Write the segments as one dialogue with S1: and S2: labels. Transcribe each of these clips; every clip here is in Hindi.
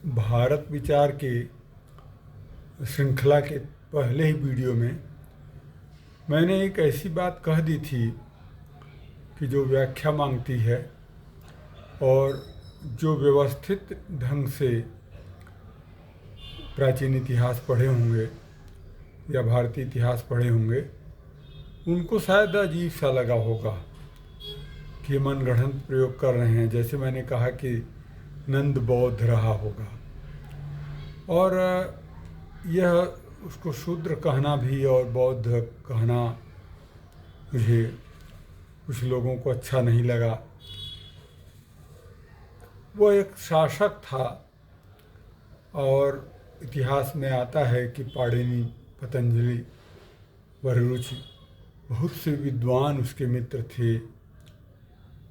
S1: भारत विचार के श्रृंखला के पहले ही वीडियो में मैंने एक ऐसी बात कह दी थी कि जो व्याख्या मांगती है और जो व्यवस्थित ढंग से प्राचीन इतिहास पढ़े होंगे या भारतीय इतिहास पढ़े होंगे उनको शायद अजीब सा लगा होगा कि ये मनगढ़ंत प्रयोग कर रहे हैं। जैसे मैंने कहा कि नंद बौद्ध रहा होगा और यह उसको शूद्र कहना भी और बौद्ध कहना मुझे कुछ लोगों को अच्छा नहीं लगा। वो एक शासक था और इतिहास में आता है कि पाणिनि, पतंजलि, वररुचि बहुत से विद्वान उसके मित्र थे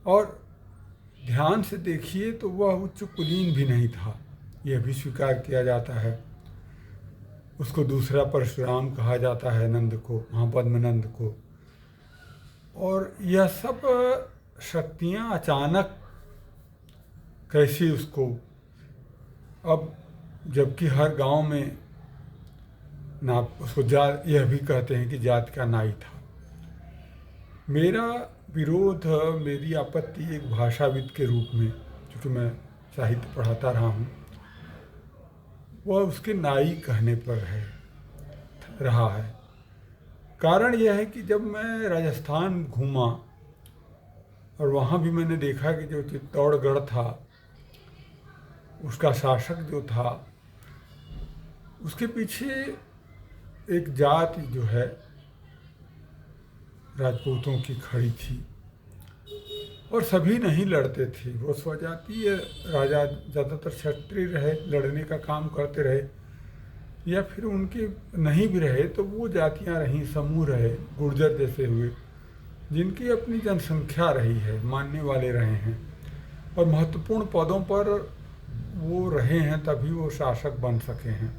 S1: और ध्यान से देखिए तो वह उच्च कुलीन भी नहीं था, यह भी स्वीकार किया जाता है। उसको दूसरा परशुराम कहा जाता है, नंद को, महापद्मनंद को। और यह सब शक्तियाँ अचानक कैसे उसको, अब जबकि हर गांव में ना उसको यह भी कहते हैं कि जात का नाई था। मेरा विरोध, मेरी आपत्ति एक भाषाविद के रूप में, क्योंकि मैं साहित्य पढ़ाता रहा हूँ, वह उसके नाई कहने पर रहा है। कारण यह है कि जब मैं राजस्थान घूमा और वहाँ भी मैंने देखा कि जो चित्तौड़गढ़ था उसका शासक जो था उसके पीछे एक जाति जो है राजपूतों की खड़ी थी और सभी नहीं लड़ते थे। वो स्वजातीय राजा ज़्यादातर क्षत्रिय रहे, लड़ने का काम करते रहे, या फिर उनके नहीं भी रहे तो वो जातियां रहीं, समूह रहे, गुर्जर जैसे हुए, जिनकी अपनी जनसंख्या रही है, मानने वाले रहे हैं और महत्वपूर्ण पदों पर वो रहे हैं, तभी वो शासक बन सके हैं।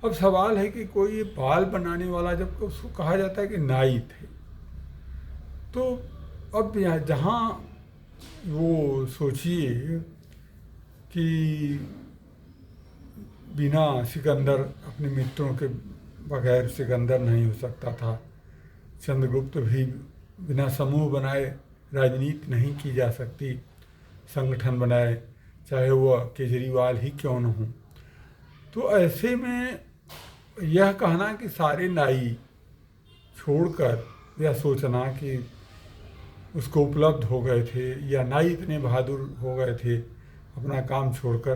S1: अब सवाल है कि कोई बाल बनाने वाला, जब उसको कहा जाता है कि नाई थे, तो अब जहाँ वो सोचिए कि बिना सिकंदर, अपने मित्रों के बगैर सिकंदर नहीं हो सकता था, चंद्रगुप्त भी बिना समूह बनाए राजनीति नहीं की जा सकती, संगठन बनाए, चाहे वह केजरीवाल ही क्यों न हो। तो ऐसे में यह कहना कि सारे नाई छोड़कर, या सोचना कि उसको उपलब्ध हो गए थे या नाई इतने बहादुर हो गए थे अपना काम छोड़कर,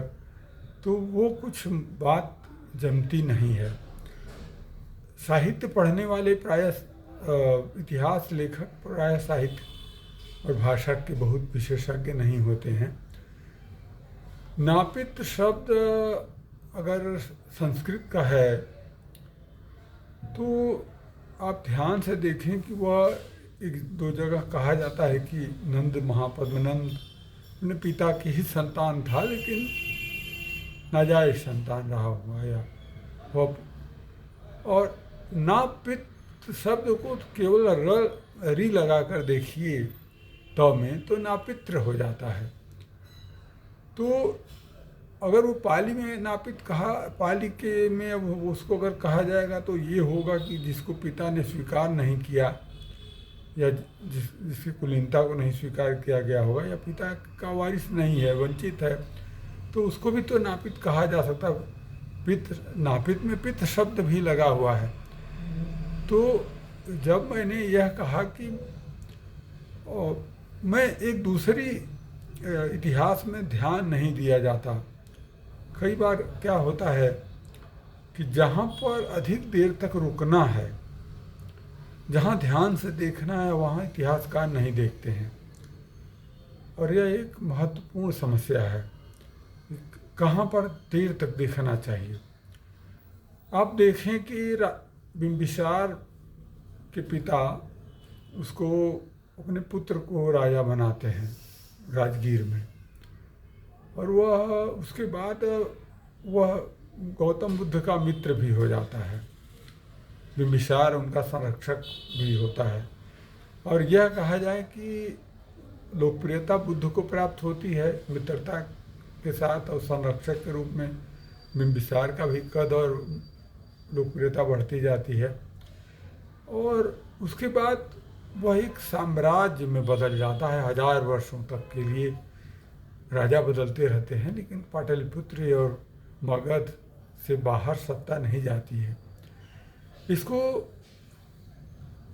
S1: तो वो कुछ बात जमती नहीं है। साहित्य पढ़ने वाले प्रायः, इतिहास लेखक प्रायः साहित्य और भाषा के बहुत विशेषज्ञ नहीं होते हैं। नापित शब्द अगर संस्कृत का है तो आप ध्यान से देखें कि वह एक दो जगह कहा जाता है कि नंद, महापद्मनंद अपने पिता की ही संतान था, लेकिन नाजायज संतान रहा हुआ या वह। और नापित शब्द को तो केवल री लगा कर देखिए तो में तो नापित्र हो जाता है। तो अगर वो पाली में नापित कहा, पाली के में अब उसको अगर कहा जाएगा तो ये होगा कि जिसको पिता ने स्वीकार नहीं किया या जिसकी कुलीनता को नहीं स्वीकार किया गया होगा, या पिता का वारिस नहीं है, वंचित है, तो उसको भी तो नापित कहा जा सकता। पित, नापित में पित शब्द भी लगा हुआ है। तो जब मैंने यह कहा कि मैं एक दूसरी इतिहास में ध्यान नहीं दिया जाता। कई बार क्या होता है कि जहाँ पर अधिक देर तक रुकना है, जहाँ ध्यान से देखना है, वहाँ इतिहासकार नहीं देखते हैं और यह एक महत्वपूर्ण समस्या है। कहाँ पर देर तक देखना चाहिए। आप देखें कि बिंबिसार के पिता उसको, अपने पुत्र को राजा बनाते हैं राजगीर में, और वह उसके बाद वह गौतम बुद्ध का मित्र भी हो जाता है। बिंबिसार उनका संरक्षक भी होता है और यह कहा जाए कि लोकप्रियता बुद्ध को प्राप्त होती है मित्रता के साथ और संरक्षक के रूप में बिंबिसार का भी कद और लोकप्रियता बढ़ती जाती है। और उसके बाद वह एक साम्राज्य में बदल जाता है। 1000 वर्षों तक के लिए राजा बदलते रहते हैं, लेकिन पाटलिपुत्र और मगध से बाहर सत्ता नहीं जाती है। इसको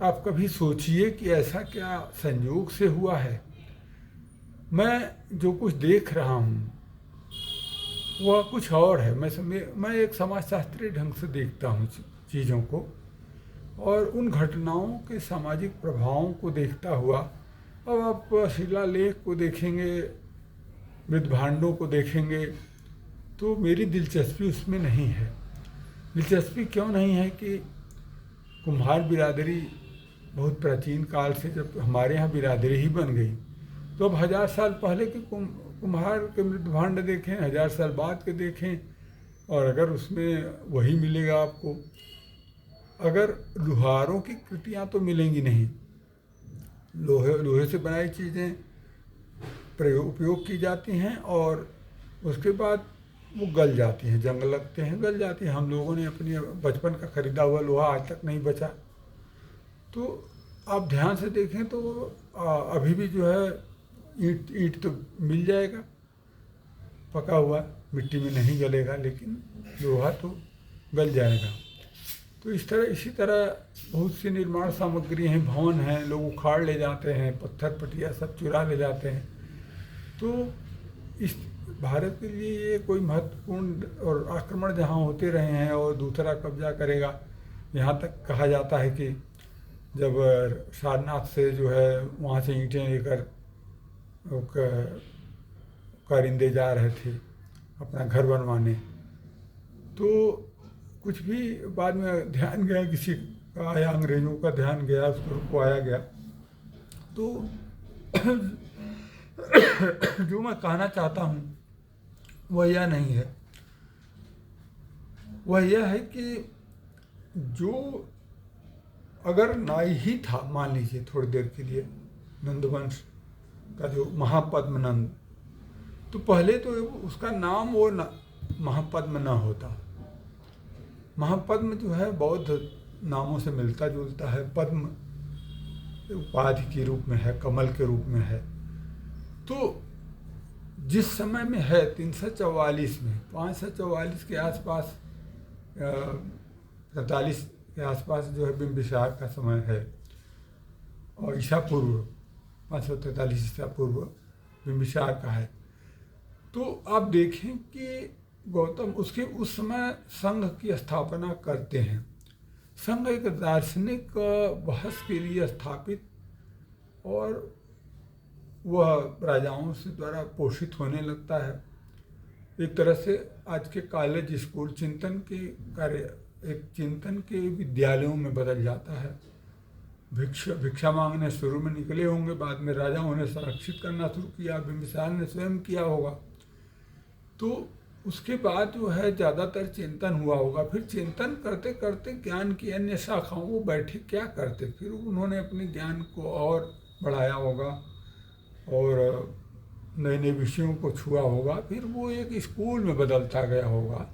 S1: आप कभी सोचिए कि ऐसा क्या संयोग से हुआ है। मैं जो कुछ देख रहा हूँ वह कुछ और है। मैं एक समाजशास्त्री ढंग से देखता हूँ चीज़ों को, और उन घटनाओं के सामाजिक प्रभावों को देखता हुआ, अब आप शिलालेख को देखेंगे, मृद्भांडों को देखेंगे, तो मेरी दिलचस्पी उसमें नहीं है। दिलचस्पी क्यों नहीं है कि कुम्हार बिरादरी बहुत प्राचीन काल से, जब हमारे यहाँ बिरादरी ही बन गई, तो अब 1000 साल पहले के कुम्हार के मृद्भांड देखें, 1000 साल बाद के देखें, और अगर उसमें वही मिलेगा आपको। अगर लुहारों की कृतियाँ तो मिलेंगी नहीं, लोहे से बनाई चीज़ें उपयोग की जाती हैं और उसके बाद वो गल जाती हैं, जंग लगते हैं, गल जाती हैं। हम लोगों ने अपनी बचपन का खरीदा हुआ लोहा आज तक नहीं बचा। तो आप ध्यान से देखें तो अभी भी जो है ईंट तो मिल जाएगा पका हुआ, मिट्टी में नहीं गलेगा, लेकिन लोहा तो गल जाएगा। तो इसी तरह बहुत सी निर्माण सामग्री हैं, भवन हैं, लोग उखाड़ ले जाते हैं, पत्थर पटिया सब चुरा ले जाते हैं। तो इस भारत के लिए ये कोई महत्वपूर्ण और आक्रमण जहाँ होते रहे हैं और दूसरा कब्जा करेगा। यहाँ तक कहा जाता है कि जब सारनाथ से जो है वहाँ से ईंटें लेकर कारिंदे जा रहे थे अपना घर बनवाने, तो कुछ भी बाद में ध्यान गया किसी का, आया अंग्रेज़ों का ध्यान गया, उसको रुकवाया गया। तो जो मैं कहना चाहता हूँ वह यह नहीं है, वह यह है कि जो अगर नाई ही था, मान लीजिए थोड़ी देर के लिए, नंदवंश का जो महापद्मनंद, तो पहले तो उसका नाम वो महापद्म न होता। महापद्म जो है बौद्ध नामों से मिलता जुलता है, पद्म उपाधि के रूप में है, कमल के रूप में है। तो जिस समय में है 344 में, 544 के आसपास, 45 के आसपास जो है बिंबिसार का समय है, और ईसा पूर्व 543 ईसा पूर्व बिंबिसार का है। तो आप देखें कि गौतम उसके उस समय संघ की स्थापना करते हैं। संघ एक दार्शनिक बहस के लिए स्थापित और वह राजाओं से द्वारा पोषित होने लगता है। एक तरह से आज के कॉलेज स्कूल चिंतन के विद्यालयों में बदल जाता है। भिक्षा मांगने शुरू में निकले होंगे, बाद में राजाओं ने संरक्षित करना शुरू किया, बिंबिसार ने स्वयं किया होगा। तो उसके बाद जो है ज़्यादातर चिंतन हुआ होगा। फिर चिंतन करते करते ज्ञान की अन्य शाखाओं को बैठे क्या करते, फिर उन्होंने अपने ज्ञान को और बढ़ाया होगा और नए नए विषयों को छुआ होगा। फिर वो एक स्कूल में बदलता गया होगा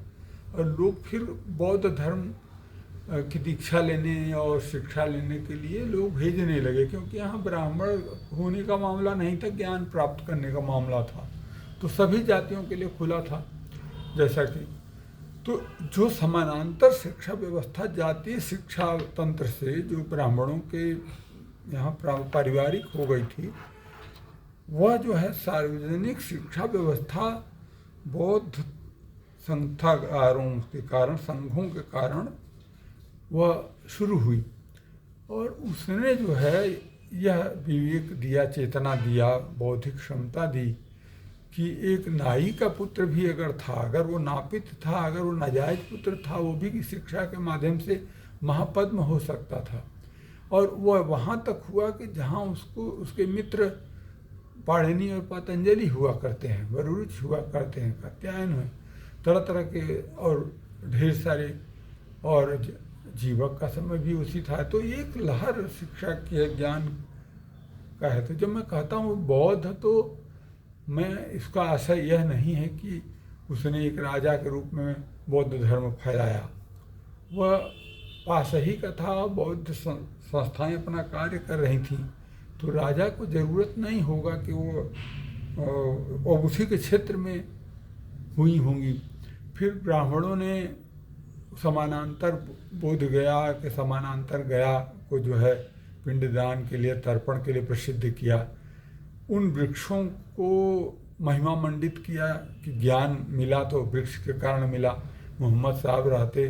S1: और लोग फिर बौद्ध धर्म की दीक्षा लेने और शिक्षा लेने के लिए लोग भेजने लगे, क्योंकि यहाँ ब्राह्मण होने का मामला नहीं था, ज्ञान प्राप्त करने का मामला था। तो सभी जातियों के लिए खुला था। जैसा कि तो जो समानांतर शिक्षा व्यवस्था जातीय शिक्षा तंत्र से जो ब्राह्मणों के यहाँ पारिवारिक हो गई थी, वह जो है सार्वजनिक शिक्षा व्यवस्था बौद्ध संस्थागारों के कारण, संघों के कारण वह शुरू हुई। और उसने जो है यह विवेक दिया, चेतना दिया, बौद्धिक क्षमता दी कि एक नाई का पुत्र भी अगर था, अगर वो नापित था, अगर वो नाजायज पुत्र था, वो भी शिक्षा के माध्यम से महापद्म हो सकता था। और वह वहाँ तक हुआ कि जहाँ उसके मित्र पाणिनि और पतंजलि हुआ करते हैं, वरुरुच हुआ करते हैं, कात्यायन हुए, तरह तरह के और ढेर सारे, और जीवक का समय भी उसी था। तो एक लहर शिक्षा के ज्ञान का है। तो जब मैं कहता हूँ बौद्ध, तो मैं इसका आशय यह नहीं है कि उसने एक राजा के रूप में बौद्ध धर्म फैलाया। वह पास ही का था, बौद्ध संस्थाएं अपना कार्य कर रही थीं, तो राजा को ज़रूरत नहीं होगा कि वो उसी के क्षेत्र में हुई होंगी। फिर ब्राह्मणों ने समानांतर बोध गया के समानांतर गया को जो है पिंडदान के लिए, तर्पण के लिए प्रसिद्ध किया। उन वृक्षों को महिमा मंडित किया कि ज्ञान मिला तो वृक्ष के कारण मिला। मोहम्मद साहब रहते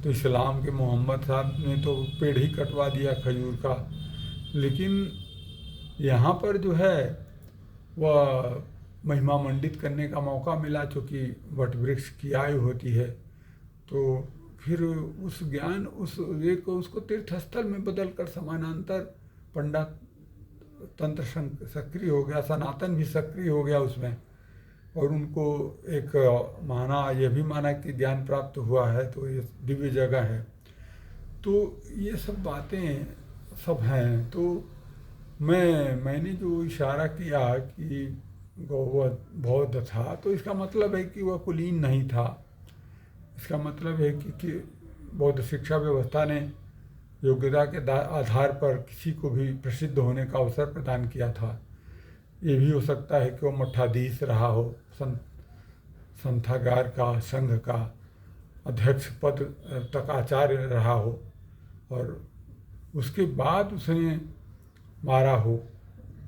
S1: तो इस्लाम के मोहम्मद साहब ने तो पेड़ ही कटवा दिया खजूर का, लेकिन यहाँ पर जो है वह महिमा मंडित करने का मौका मिला, चूँकि वट वृक्ष की आयु होती है। तो फिर उस ज्ञान उस एक उसको तीर्थस्थल में बदल कर समानांतर पंडा तंत्र सक्रिय हो गया, सनातन भी सक्रिय हो गया उसमें, और उनको एक यह भी माना कि ज्ञान प्राप्त हुआ है, तो ये दिव्य जगह है। तो ये सब बातें सब हैं। तो मैंने जो इशारा किया कि वह बौद्ध था, तो इसका मतलब है कि वह कुलीन नहीं था। इसका मतलब है कि बौद्ध शिक्षा व्यवस्था ने योग्यता के आधार पर किसी को भी प्रसिद्ध होने का अवसर प्रदान किया था। ये भी हो सकता है कि वो मठाधीश रहा हो, संथागार का, संघ का अध्यक्ष पद तक आचार्य रहा हो, और उसके बाद उसने मारा हो,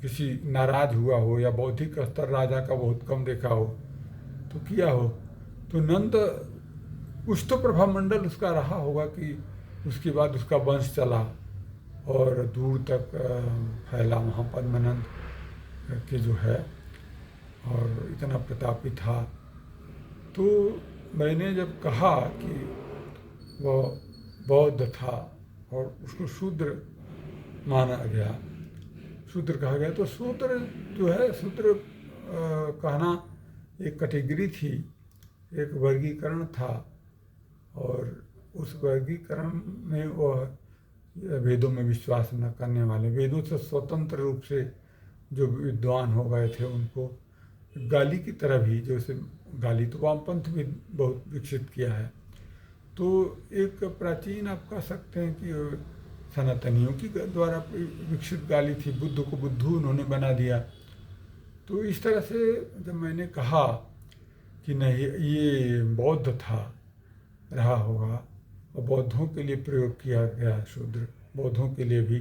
S1: किसी नाराज हुआ हो, या बौद्धिक स्तर राजा का बहुत कम देखा हो तो किया हो। तो नंद कुछ तो प्रभामंडल उसका रहा होगा कि उसके बाद उसका वंश चला और दूर तक फैला वहाँ पद्मनंद के जो है, और इतना प्रतापी था। तो मैंने जब कहा कि वह बौद्ध था और उसको शूद्र माना गया, शूद्र कहा गया, तो शूद्र जो है, शूद्र कहना एक कैटेगरी थी, एक वर्गीकरण था, और उस वर्गीकरण में वह वेदों में विश्वास न करने वाले, वेदों से स्वतंत्र रूप से जो विद्वान हो गए थे, उनको गाली की तरह भी, जैसे गाली तो वामपंथ भी बहुत विकसित किया है। तो एक प्राचीन आप कह सकते हैं कि सनातनियों की द्वारा विकसित गाली थी, बुद्ध को बुद्धू उन्होंने बना दिया। तो इस तरह से जब मैंने कहा कि नहीं ये बौद्ध था, रहा होगा, और बौद्धों के लिए प्रयोग किया गया शूद्र, बौद्धों के लिए भी,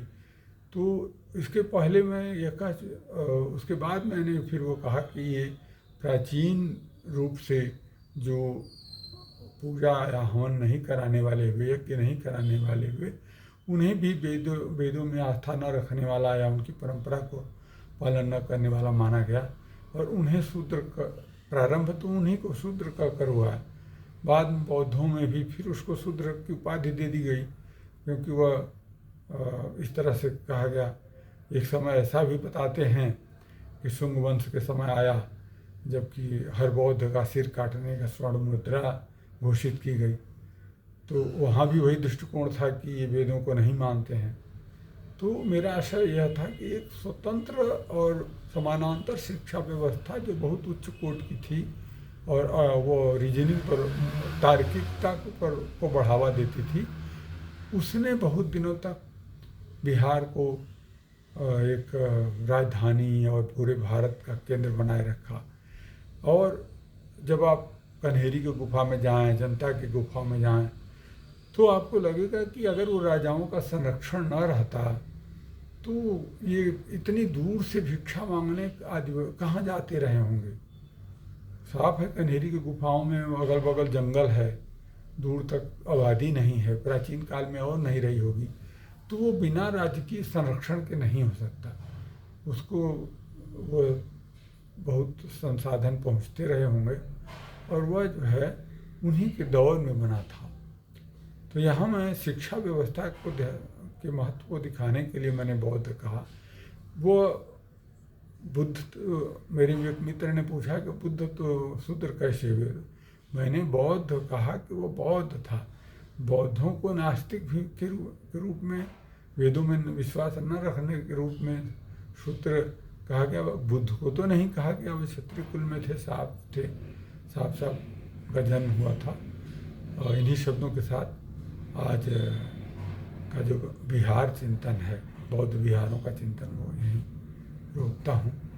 S1: तो इसके पहले मैं यह उसके बाद मैंने फिर वो कहा कि ये प्राचीन रूप से जो पूजा या हवन नहीं कराने वाले हुए, यज्ञ नहीं कराने वाले हुए, उन्हें भी वेदों में आस्था न रखने वाला या उनकी परंपरा को पालन न करने वाला माना गया, और उन्हें शूद्र का प्रारंभ तो उन्हीं को शूद्र का कर हुआ है। बाद में बौद्धों में भी फिर उसको शूद्र की उपाधि दे दी गई, क्योंकि वह इस तरह से कहा गया। एक समय ऐसा भी बताते हैं कि शुंग वंश के समय आया जबकि हर बौद्ध का सिर काटने का स्वर्ण मुद्रा घोषित की गई, तो वहाँ भी वही दृष्टिकोण था कि ये वेदों को नहीं मानते हैं। तो मेरा आशय यह था कि एक स्वतंत्र और समानांतर शिक्षा व्यवस्था जो बहुत उच्च कोटि की थी, और वो रीजनिंग पर, तार्किकता पर को बढ़ावा देती थी, उसने बहुत दिनों तक बिहार को एक राजधानी और पूरे भारत का केंद्र बनाए रखा। और जब आप कन्हेरी की गुफा में जाएं, जनता की गुफा में जाएं, तो आपको लगेगा कि अगर वो राजाओं का संरक्षण न रहता तो ये इतनी दूर से भिक्षा मांगने आदि कहाँ जाते रहे होंगे। साफ है, कन्हेरी की गुफाओं में अगल बगल जंगल है, दूर तक आबादी नहीं है, प्राचीन काल में और नहीं रही होगी, तो वो बिना राजकीय संरक्षण के नहीं हो सकता। उसको वो बहुत संसाधन पहुँचते रहे होंगे, और वह जो है उन्हीं के दौर में बना था। तो यहाँ मैं शिक्षा व्यवस्था को के महत्व को दिखाने के लिए मैंने बौद्ध कहा। वो बुद्ध तो, मेरे एक मित्र ने पूछा कि बुद्ध तो शूद्र कैसे हुए, मैंने बौद्ध कहा कि वो बौद्ध था। बौद्धों को नास्तिक भी के रूप में, वेदों में विश्वास न रखने के रूप में शूद्र कहा गया, बुद्ध को तो नहीं कहा गया, वो क्षत्रिय कुल में थे, साफ थे, साफ साफ का जन्म हुआ था। और इन्हीं शब्दों के साथ आज का जो विहार चिंतन है, बौद्ध विहारों का चिंतन, वो यहीं रोकता हूँ।